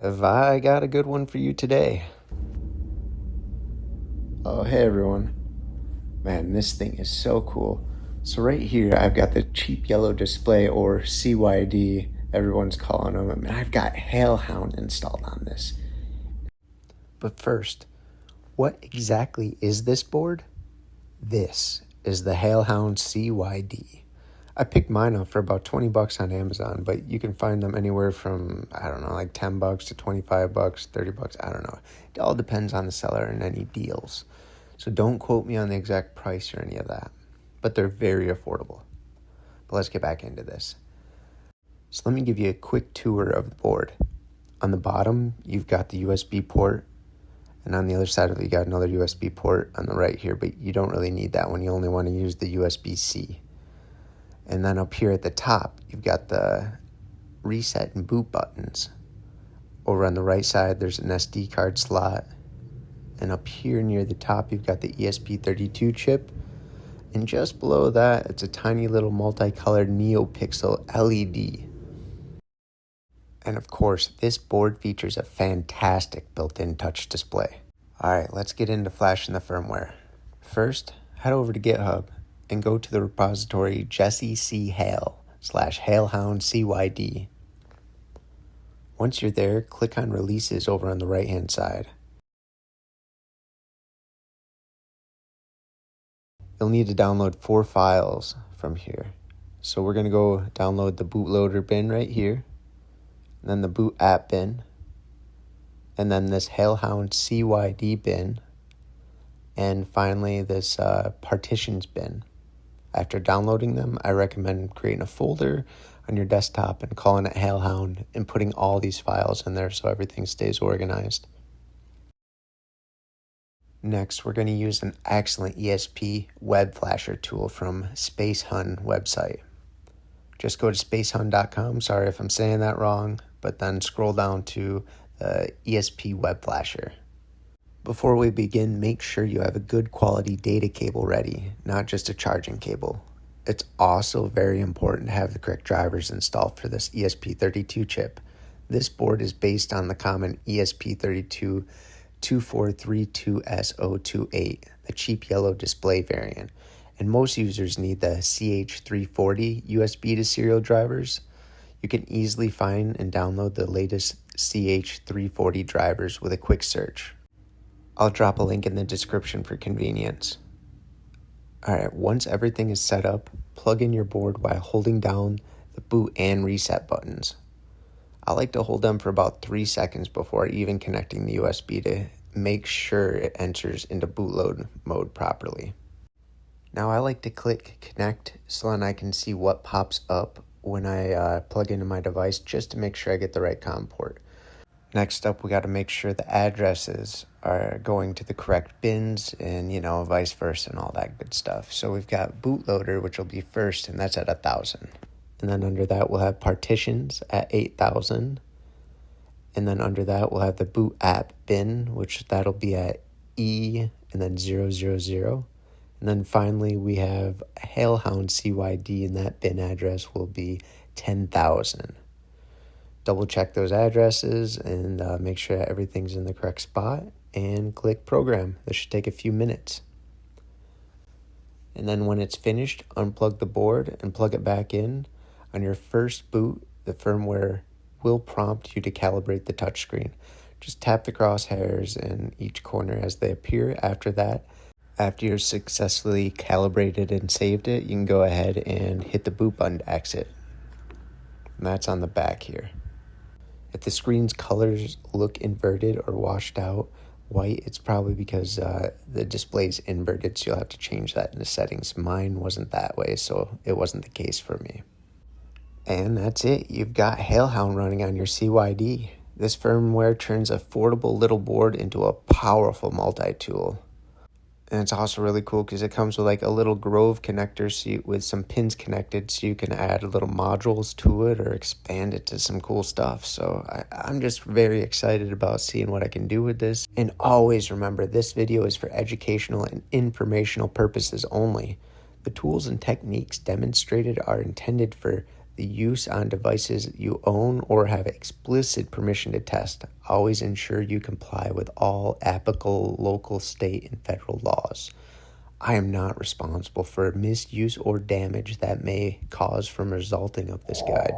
Have I got a good one for you today? Oh, hey everyone. Man, this thing is so cool. So right here, I've got the cheap yellow display, or CYD, everyone's calling them, and I've got HailHound installed on this. But first, what exactly is this board? This is the HailHound CYD. I picked mine up for about 20 bucks on Amazon, but you can find them anywhere from, I don't know, like 10 bucks to 25 bucks, 30 bucks, I don't know. It all depends on the seller and any deals. So don't quote me on the exact price or any of that, but they're very affordable. But let's get back into this. So let me give you a quick tour of the board. On the bottom, you've got the USB port, and on the other side of it, you got another USB port on the right here, but you don't really need that one. You only want to use the USB-C. And then up here at the top, you've got the reset and boot buttons. Over on the right side, there's an SD card slot. And up here near the top, you've got the ESP32 chip. And just below that, it's a tiny little multicolored NeoPixel LED. And of course, this board features a fantastic built-in touch display. Alright, let's get into flashing the firmware. First, head over to GitHub and go to the repository Jesse C. Hale /HailHound CYD. Once you're there, click on Releases over on the right-hand side. You'll need to download 4 files from here. So we're going to go download the bootloader bin right here, and then the boot app bin, and then this HailHound CYD bin, and finally this partitions bin. After downloading them, I recommend creating a folder on your desktop and calling it HailHound and putting all these files in there so everything stays organized. Next, we're going to use an excellent ESP Web Flasher tool from SpaceHun website. Just go to spacehun.com, sorry if I'm saying that wrong, but then scroll down to the ESP Web Flasher. Before we begin, make sure you have a good quality data cable ready, not just a charging cable. It's also very important to have the correct drivers installed for this ESP32 chip. This board is based on the common ESP32 2432S028, the cheap yellow display variant, and most users need the CH340 USB to serial drivers. You can easily find and download the latest CH340 drivers with a quick search. I'll drop a link in the description for convenience. Alright, once everything is set up, plug in your board while holding down the boot and reset buttons. I like to hold them for about 3 seconds before even connecting the USB to make sure it enters into bootload mode properly. Now I like to click connect so then I can see what pops up when I plug into my device, just to make sure I get the right COM port. Next up, we got to make sure the addresses are going to the correct bins and, vice versa and all that good stuff. So we've got bootloader, which will be first, and that's at 1,000. And then under that, we'll have partitions at 8,000. And then under that, we'll have the boot app bin, which that'll be at E and then 000. And then finally, we have HailHound CYD, and that bin address will be 10,000. Double check those addresses and make sure that everything's in the correct spot and click program. This should take a few minutes. And then when it's finished, unplug the board and plug it back in. On your first boot, the firmware will prompt you to calibrate the touchscreen. Just tap the crosshairs in each corner as they appear. After that, after you've successfully calibrated and saved it, you can go ahead and hit the boot button to exit. And that's on the back here. If the screen's colors look inverted or washed out white, it's probably because the display's inverted, so you'll have to change that in the settings. Mine wasn't that way, so it wasn't the case for me. And that's it. You've got HailHound running on your CYD. This firmware turns a affordable little board into a powerful multi-tool. And it's also really cool because it comes with like a little Grove connector with some pins connected, so you can add little modules to it or expand it to some cool stuff. So I'm just very excited about seeing what I can do with this. And always remember, this video is for educational and informational purposes only. The tools and techniques demonstrated are intended for The use on devices you own or have explicit permission to test. Always ensure you comply with all applicable local, state, and federal laws. I am not responsible for misuse or damage that may cause from resulting of this guide.